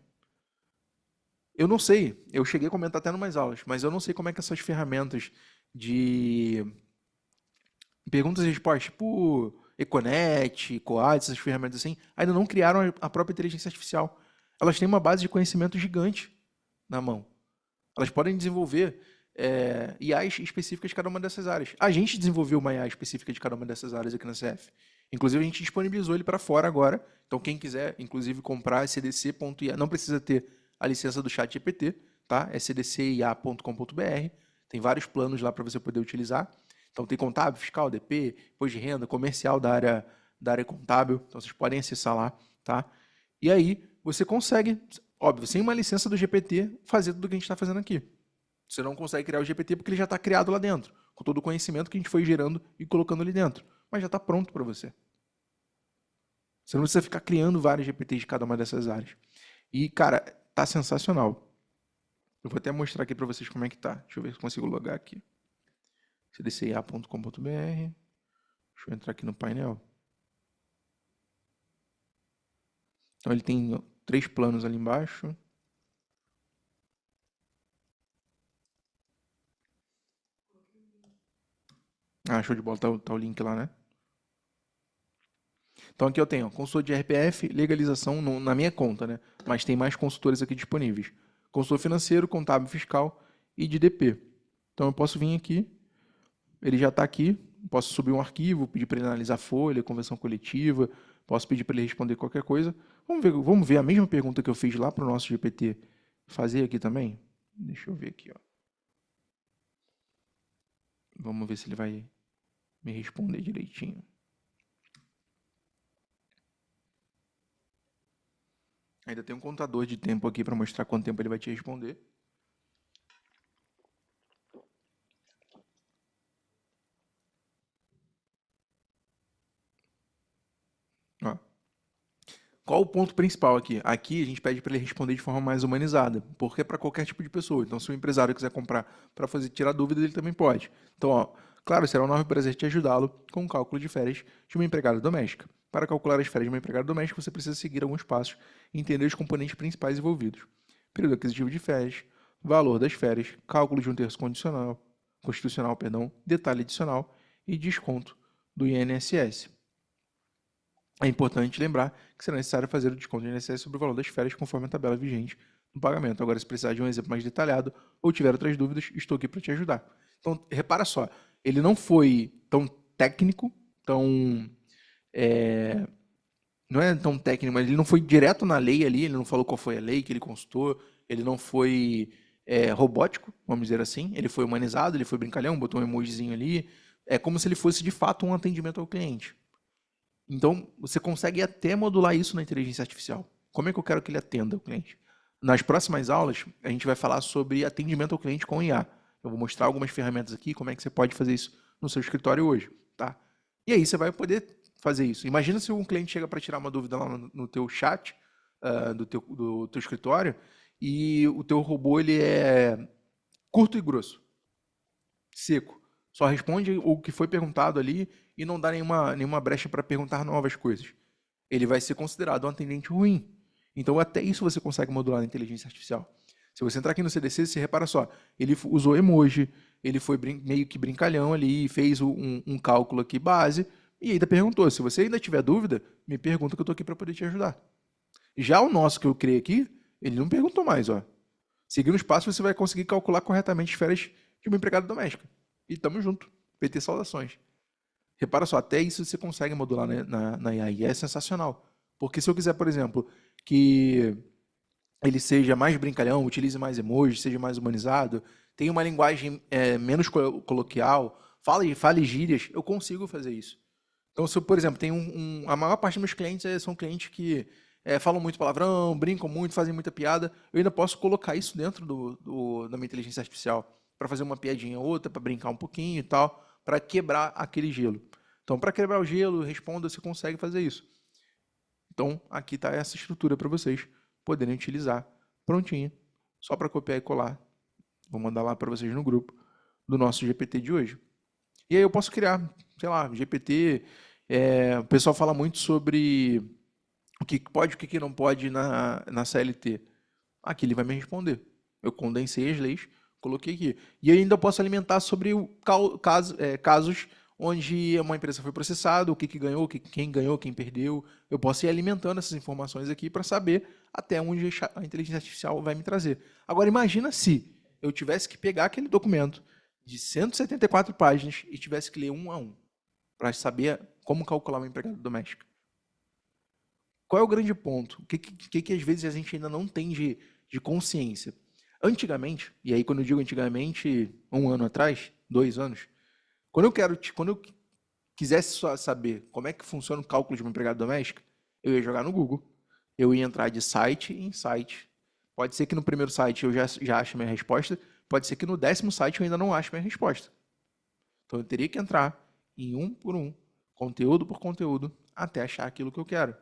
Speaker 1: Eu não sei, eu cheguei a comentar até em umas aulas, mas eu não sei como é que essas ferramentas de perguntas e respostas, tipo Econet, Coad, essas ferramentas assim, ainda não criaram a própria inteligência artificial. Elas têm uma base de conhecimento gigante na mão. Elas podem desenvolver IAs específicas de cada uma dessas áreas. A gente desenvolveu uma IA específica de cada uma dessas áreas aqui na CF. Inclusive, a gente disponibilizou ele para fora agora. Então, quem quiser, inclusive, comprar é cdc.ia, não precisa ter a licença do ChatGPT, tá? É cdcia.com.br. Tem vários planos lá para você poder utilizar. Então, tem contábil, fiscal, DP, imposto de renda, comercial da área contábil. Então, vocês podem acessar lá, tá? E aí, você consegue, óbvio, sem uma licença do GPT, fazer tudo o que a gente está fazendo aqui. Você não consegue criar o GPT porque ele já está criado lá dentro, com todo o conhecimento que a gente foi gerando e colocando ali dentro. Mas já está pronto para você. Você não precisa ficar criando vários GPTs de cada uma dessas áreas. E, cara, tá sensacional. Eu vou até mostrar aqui para vocês como é que tá. Deixa eu ver se consigo logar aqui. cdcia.com.br. Deixa eu entrar aqui no painel. Então ele tem 3 planos ali embaixo. Ah, show de bola, tá o link lá, né? Então aqui eu tenho consultor de RPF, legalização na minha conta, né? Mas tem mais consultores aqui disponíveis. Consultor financeiro, contábil, fiscal e de DP. Então eu posso vir aqui, ele já está aqui, posso subir um arquivo, pedir para ele analisar a folha, convenção coletiva, posso pedir para ele responder qualquer coisa. Vamos ver a mesma pergunta que eu fiz lá para o nosso GPT fazer aqui também? Deixa eu ver aqui, ó. Vamos ver se ele vai me responder direitinho. Ainda tem um contador de tempo aqui para mostrar quanto tempo ele vai te responder. Ó. Qual o ponto principal aqui? Aqui a gente pede para ele responder de forma mais humanizada, porque é para qualquer tipo de pessoa. Então, se o empresário quiser comprar para fazer tirar dúvidas, ele também pode. Então, ó, claro, será um enorme prazer te ajudá-lo com o cálculo de férias de uma empregada doméstica. Para calcular as férias de uma empregada doméstica, você precisa seguir alguns passos e entender os componentes principais envolvidos. Período aquisitivo de férias, valor das férias, cálculo de um terço constitucional, detalhe adicional e desconto do INSS. É importante lembrar que será necessário fazer o desconto do INSS sobre o valor das férias conforme a tabela vigente no pagamento. Agora, se precisar de um exemplo mais detalhado ou tiver outras dúvidas, estou aqui para te ajudar. Então, repara só, ele não foi tão técnico, não é tão técnico, mas ele não foi direto na lei ali, ele não falou qual foi a lei que ele consultou, ele não foi robótico, vamos dizer assim, ele foi humanizado, ele foi brincalhão, botou um emojizinho ali, é como se ele fosse de fato um atendimento ao cliente. Então, você consegue até modular isso na inteligência artificial. Como é que eu quero que ele atenda o cliente? Nas próximas aulas, a gente vai falar sobre atendimento ao cliente com IA. Eu vou mostrar algumas ferramentas aqui, como é que você pode fazer isso no seu escritório hoje, tá? E aí você vai poder fazer isso. Imagina se um cliente chega para tirar uma dúvida lá no teu chat do teu escritório e o teu robô ele é curto e grosso, seco. Só responde o que foi perguntado ali e não dá nenhuma brecha para perguntar novas coisas. Ele vai ser considerado um atendente ruim. Então, até isso você consegue modular na inteligência artificial. Se você entrar aqui no CDC, você repara só, ele usou emoji, ele foi meio que brincalhão ali, fez um cálculo aqui base, e ainda perguntou, se você ainda tiver dúvida, me pergunta que eu estou aqui para poder te ajudar. Já o nosso que eu criei aqui, ele não perguntou mais, ó. Seguindo os passos, você vai conseguir calcular corretamente as férias de uma empregada doméstica. E tamo junto. PT saudações. Repara só, até isso você consegue modular na IA. E é sensacional. Porque se eu quiser, por exemplo, que ele seja mais brincalhão, utilize mais emojis, seja mais humanizado, tenha uma linguagem menos coloquial, fale gírias, eu consigo fazer isso. Então, se eu, por exemplo, tem a maior parte dos meus clientes são clientes que falam muito palavrão, brincam muito, fazem muita piada, eu ainda posso colocar isso dentro da minha inteligência artificial para fazer uma piadinha ou outra, para brincar um pouquinho e tal, para quebrar aquele gelo. Então, para quebrar o gelo, responda, você consegue fazer isso. Então, aqui está essa estrutura para vocês poderem utilizar prontinha, só para copiar e colar. Vou mandar lá para vocês no grupo do nosso GPT de hoje. E aí eu posso criar, sei lá, GPT. O pessoal fala muito sobre o que pode e o que não pode na CLT. Aqui ele vai me responder. Eu condensei as leis, coloquei aqui. E ainda posso alimentar sobre casos onde uma empresa foi processada, o que ganhou, quem ganhou, quem perdeu. Eu posso ir alimentando essas informações aqui para saber até onde a inteligência artificial vai me trazer. Agora, imagina se eu tivesse que pegar aquele documento de 174 páginas e tivesse que ler um a um para saber como calcular uma empregada doméstica. Qual é o grande ponto? O que às vezes a gente ainda não tem de consciência? Antigamente, e aí quando eu digo antigamente, 1 ano atrás, 2 anos, quando eu quisesse só saber como é que funciona o cálculo de uma empregada doméstica, eu ia jogar no Google, eu ia entrar de site em site. Pode ser que no primeiro site eu já ache minha resposta, pode ser que no 10º site eu ainda não ache minha resposta. Então eu teria que entrar em um por um, conteúdo por conteúdo, até achar aquilo que eu quero.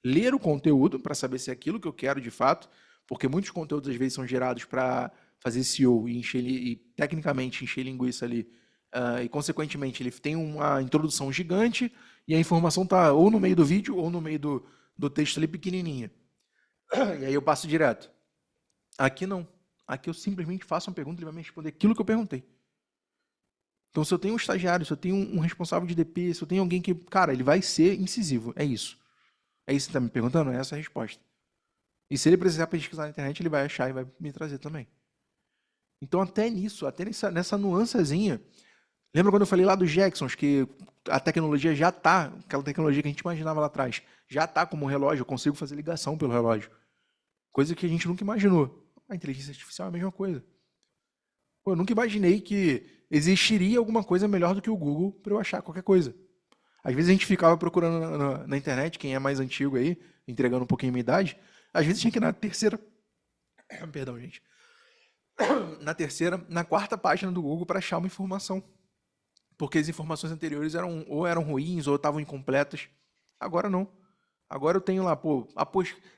Speaker 1: Ler o conteúdo para saber se é aquilo que eu quero de fato, porque muitos conteúdos às vezes são gerados para fazer SEO e tecnicamente encher linguiça ali, e consequentemente ele tem uma introdução gigante e a informação está ou no meio do vídeo ou no meio do texto ali pequenininha. E aí eu passo direto. Aqui não. Aqui eu simplesmente faço uma pergunta e ele vai me responder aquilo que eu perguntei. Então, se eu tenho um estagiário, se eu tenho um responsável de DP, se eu tenho alguém que, cara, ele vai ser incisivo. É isso. É isso que você está me perguntando? É essa a resposta. E se ele precisar pesquisar na internet, ele vai achar e vai me trazer também. Então, até nisso, até nessa nuancezinha. Lembra quando eu falei lá dos Jacksons, que a tecnologia já está, aquela tecnologia que a gente imaginava lá atrás, já está como um relógio, eu consigo fazer ligação pelo relógio. Coisa que a gente nunca imaginou. A inteligência artificial é a mesma coisa. Pô, eu nunca imaginei que existiria alguma coisa melhor do que o Google para eu achar qualquer coisa. Às vezes a gente ficava procurando na internet, quem é mais antigo aí, entregando um pouquinho a minha idade, às vezes tinha que ir na terceira, perdão, gente, na terceira, na quarta página do Google para achar uma informação. Porque as informações anteriores eram ruins ou estavam incompletas. Agora não. Agora eu tenho lá, pô,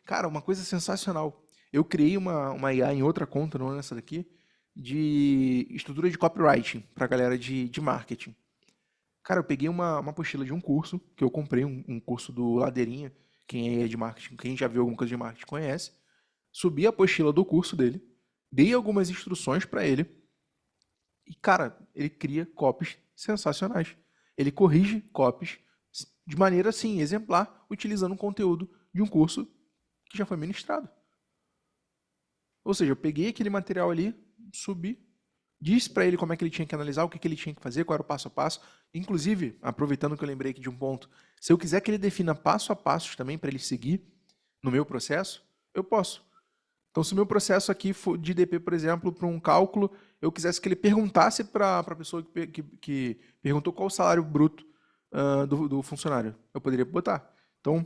Speaker 1: cara, uma coisa sensacional. Eu criei uma IA em outra conta, não nessa daqui, de estrutura de copywriting para galera de marketing. Cara, eu peguei uma apostila de um curso, que eu comprei, um curso do Ladeirinha, quem é de marketing, quem já viu alguma coisa de marketing conhece. Subi a apostila do curso dele, dei algumas instruções para ele, e, cara, ele cria copies sensacionais. Ele corrige copies de maneira, assim, exemplar, utilizando o conteúdo de um curso que já foi ministrado. Ou seja, eu peguei aquele material ali, subi, disse para ele como é que ele tinha que analisar, o que ele tinha que fazer, qual era o passo a passo. Inclusive, aproveitando que eu lembrei aqui de um ponto, se eu quiser que ele defina passo a passo também para ele seguir no meu processo, eu posso. Então, se o meu processo aqui for de DP, por exemplo, para um cálculo, eu quisesse que ele perguntasse para a pessoa que perguntou qual o salário bruto do funcionário, eu poderia botar. Então,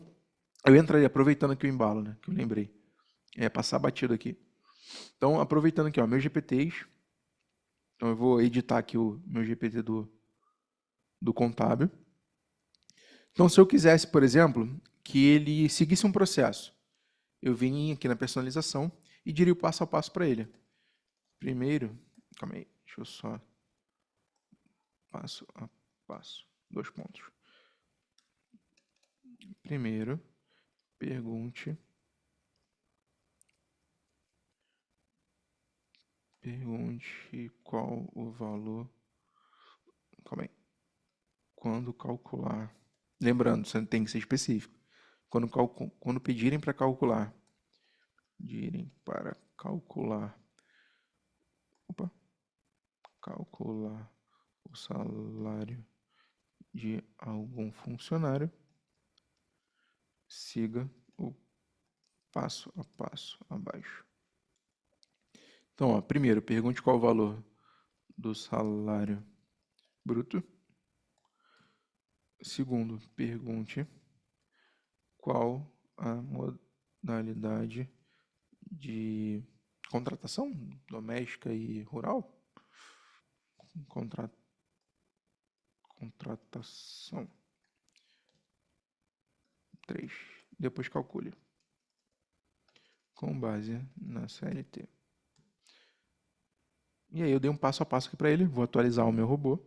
Speaker 1: eu entraria, aproveitando aqui o embalo, né, que eu lembrei. Passar batido aqui. Então, aproveitando aqui, ó, meus GPTs. Então, eu vou editar aqui o meu GPT do contábil. Então, se eu quisesse, por exemplo, que ele seguisse um processo, eu vinha aqui na personalização e diria o passo a passo para ele. Primeiro, calma aí, deixa eu só passo a passo, 2 pontos. Primeiro, pergunte qual o valor, calma aí, quando calcular. Lembrando, você tem que ser específico. Quando pedirem para calcular, opa, calcular o salário de algum funcionário, siga o passo a passo abaixo. Então, ó, primeiro, pergunte qual o valor do salário bruto. Segundo, pergunte qual a modalidade de contratação doméstica e rural? Contra- Contratação. 3. Depois calcule. Com base na CLT. E aí eu dei um passo a passo aqui para ele. Vou atualizar o meu robô.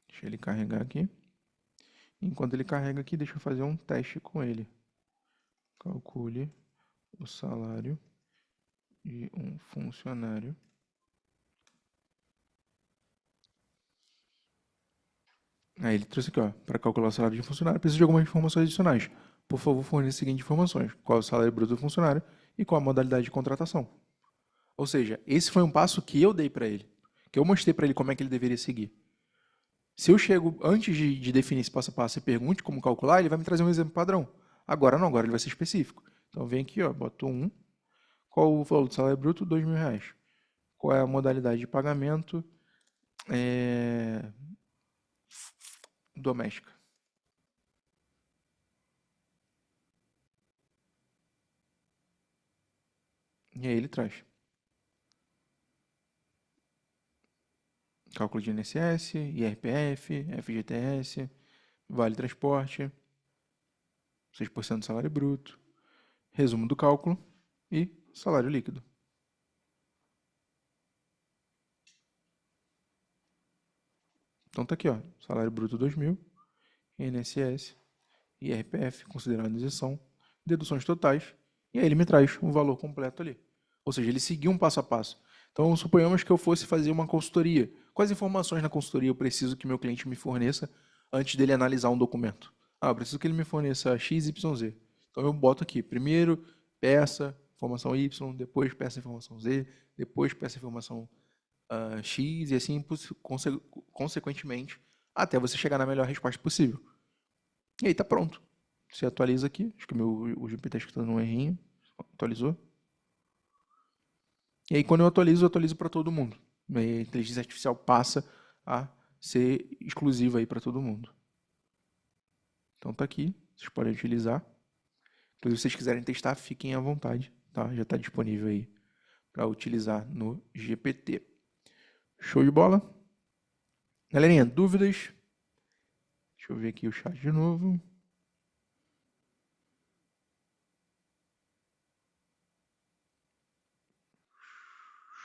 Speaker 1: Deixa ele carregar aqui. Enquanto ele carrega aqui, deixa eu fazer um teste com ele. Calcule o salário de um funcionário. Aí ele trouxe aqui, ó, para calcular o salário de um funcionário, preciso de algumas informações adicionais. Por favor, forneça as seguintes informações: qual é o salário bruto do funcionário e qual a modalidade de contratação. Ou seja, esse foi um passo que eu dei para ele, que eu mostrei para ele como é que ele deveria seguir. Se eu chego antes de definir esse passo a passo e pergunte como calcular, ele vai me trazer um exemplo padrão. Agora não, agora ele vai ser específico. Então vem aqui, ó, boto 1. Qual o valor do salário bruto? R$ 2.000. Qual é a modalidade de pagamento? Doméstica. E aí ele traz cálculo de INSS, IRPF, FGTS, vale transporte, 6% do salário bruto, resumo do cálculo e salário líquido. Então tá aqui, ó, salário bruto 2.000, INSS, IRPF, considerando isenção, deduções totais, e aí ele me traz um valor completo ali. Ou seja, ele seguiu um passo a passo. Então, suponhamos que eu fosse fazer uma consultoria. Quais informações na consultoria eu preciso que meu cliente me forneça antes dele analisar um documento? Ah, eu preciso que ele me forneça X, Y, Z. Então, eu boto aqui, primeiro peça informação Y, depois peça informação Z, depois peça informação X, e assim consequentemente, até você chegar na melhor resposta possível. E aí tá pronto. Você atualiza aqui. Acho que o GPT está escutando um errinho. Atualizou. E aí quando eu atualizo para todo mundo. A inteligência artificial passa a ser exclusiva aí para todo mundo. Então tá aqui. Vocês podem utilizar. Inclusive, se vocês quiserem testar, fiquem à vontade. Tá? Já está disponível aí para utilizar no GPT. Show de bola? Galerinha, dúvidas? Deixa eu ver aqui o chat de novo.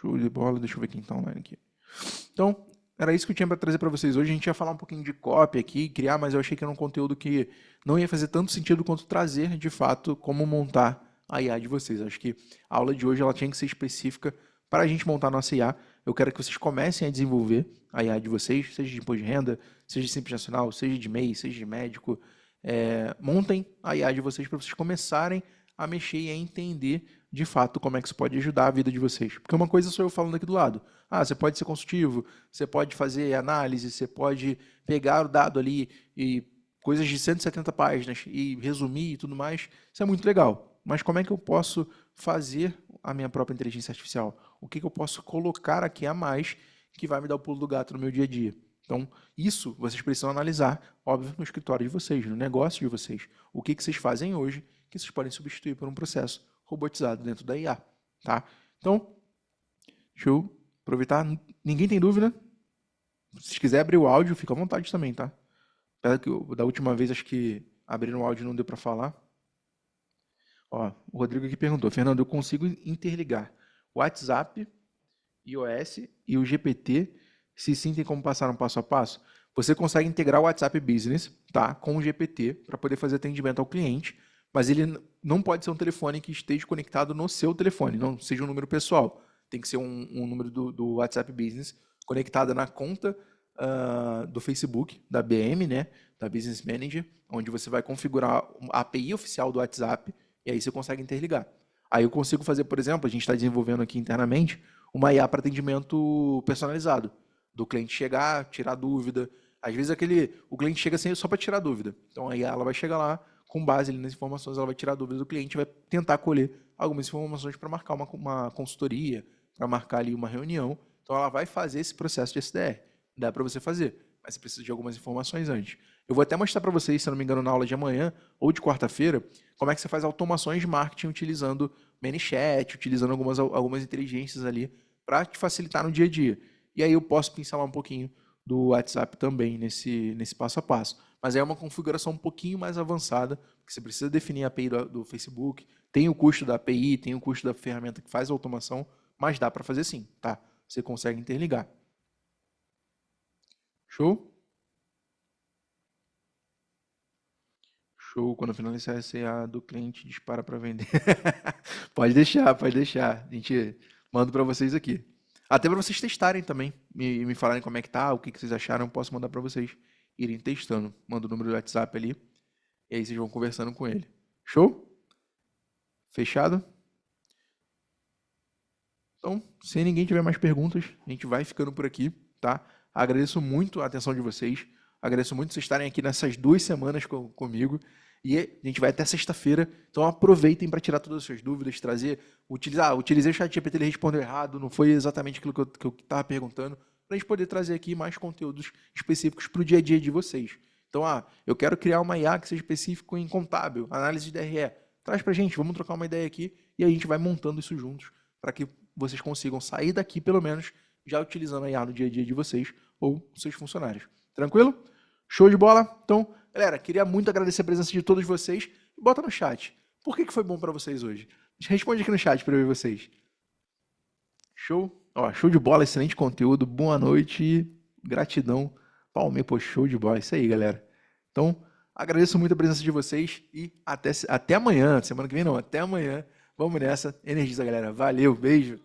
Speaker 1: Show de bola. Deixa eu ver quem está online aqui. Então, era isso que eu tinha para trazer para vocês hoje. A gente ia falar um pouquinho de copy aqui, criar, mas eu achei que era um conteúdo que não ia fazer tanto sentido quanto trazer, de fato, como montar a IA de vocês. Acho que a aula de hoje ela tinha que ser específica para a gente montar a nossa IA. Eu quero que vocês comecem a desenvolver a IA de vocês, seja de imposto de renda, seja de Simples Nacional, seja de MEI, seja de médico. Montem a IA de vocês para vocês começarem a mexer e a entender de fato como é que isso pode ajudar a vida de vocês. Porque uma coisa sou eu falando aqui do lado. Ah, você pode ser consultivo, você pode fazer análise, você pode pegar o dado ali e coisas de 170 páginas e resumir e tudo mais. Isso é muito legal. Mas como é que eu posso fazer a minha própria inteligência artificial? O que eu posso colocar aqui a mais que vai me dar o pulo do gato no meu dia a dia? Então, isso vocês precisam analisar, óbvio, no escritório de vocês, no negócio de vocês. O que vocês fazem hoje que vocês podem substituir por um processo robotizado dentro da IA, tá? Então, deixa eu aproveitar. Ninguém tem dúvida? Se quiser abrir o áudio, fica à vontade também, tá? Apesar que da última vez, acho que abrindo o áudio não deu para falar. Ó, o Rodrigo aqui perguntou: Fernando, eu consigo interligar o WhatsApp, iOS e o GPT? Se sim, tem como passar um passo a passo? Você consegue integrar o WhatsApp Business, tá, com o GPT para poder fazer atendimento ao cliente, mas ele não pode ser um telefone que esteja conectado no seu telefone, não seja um número pessoal. Tem que ser um número do WhatsApp Business conectado na conta do Facebook, da BM, né, da Business Manager, onde você vai configurar a API oficial do WhatsApp e aí você consegue interligar. Aí eu consigo fazer, por exemplo, a gente está desenvolvendo aqui internamente uma IA para atendimento personalizado. Do cliente chegar, tirar dúvida. Às vezes o cliente chega sem só para tirar dúvida. Então a IA ela vai chegar lá, com base ali nas informações, ela vai tirar dúvida do cliente, vai tentar colher algumas informações para marcar uma consultoria, para marcar ali uma reunião. Então ela vai fazer esse processo de SDR. Dá para você fazer, mas você precisa de algumas informações antes. Eu vou até mostrar para vocês, se eu não me engano, na aula de amanhã ou de quarta-feira, como é que você faz automações de marketing utilizando ManyChat, utilizando algumas inteligências ali para te facilitar no dia a dia. E aí eu posso pincelar um pouquinho do WhatsApp também nesse passo a passo. Mas é uma configuração um pouquinho mais avançada, porque você precisa definir a API do Facebook, tem o custo da API, tem o custo da ferramenta que faz a automação, mas dá para fazer sim, tá? Você consegue interligar. Show? Show. Quando finalizar a SCA do cliente, dispara para vender. Pode deixar, pode deixar. A gente manda para vocês aqui. Até para vocês testarem também, me falarem como é que tá, o que vocês acharam, eu posso mandar para vocês irem testando. Manda o número do WhatsApp ali, e aí vocês vão conversando com ele. Show? Fechado? Então, se ninguém tiver mais perguntas, a gente vai ficando por aqui, tá? Agradeço muito a atenção de vocês. Agradeço muito vocês estarem aqui nessas 2 semanas comigo. E a gente vai até sexta-feira. Então aproveitem para tirar todas as suas dúvidas, trazer. Utilizei o ChatGPT, ele respondeu errado, não foi exatamente aquilo que eu estava perguntando, para a gente poder trazer aqui mais conteúdos específicos para o dia a dia de vocês. Então, eu quero criar uma IA que seja específico em contábil, análise de DRE. Traz para a gente, vamos trocar uma ideia aqui e a gente vai montando isso juntos para que vocês consigam sair daqui, pelo menos, já utilizando a IA no dia a dia de vocês ou seus funcionários. Tranquilo? Show de bola? Então, galera, queria muito agradecer a presença de todos vocês. Bota no chat. Por que foi bom para vocês hoje? Responde aqui no chat para eu ver vocês. Show? Show de bola, excelente conteúdo. Boa noite. Gratidão. Palmeiras, pô, show de bola. Isso aí, galera. Então, agradeço muito a presença de vocês e até amanhã. Semana que vem não, até amanhã. Vamos nessa. Energiza, galera. Valeu, beijo.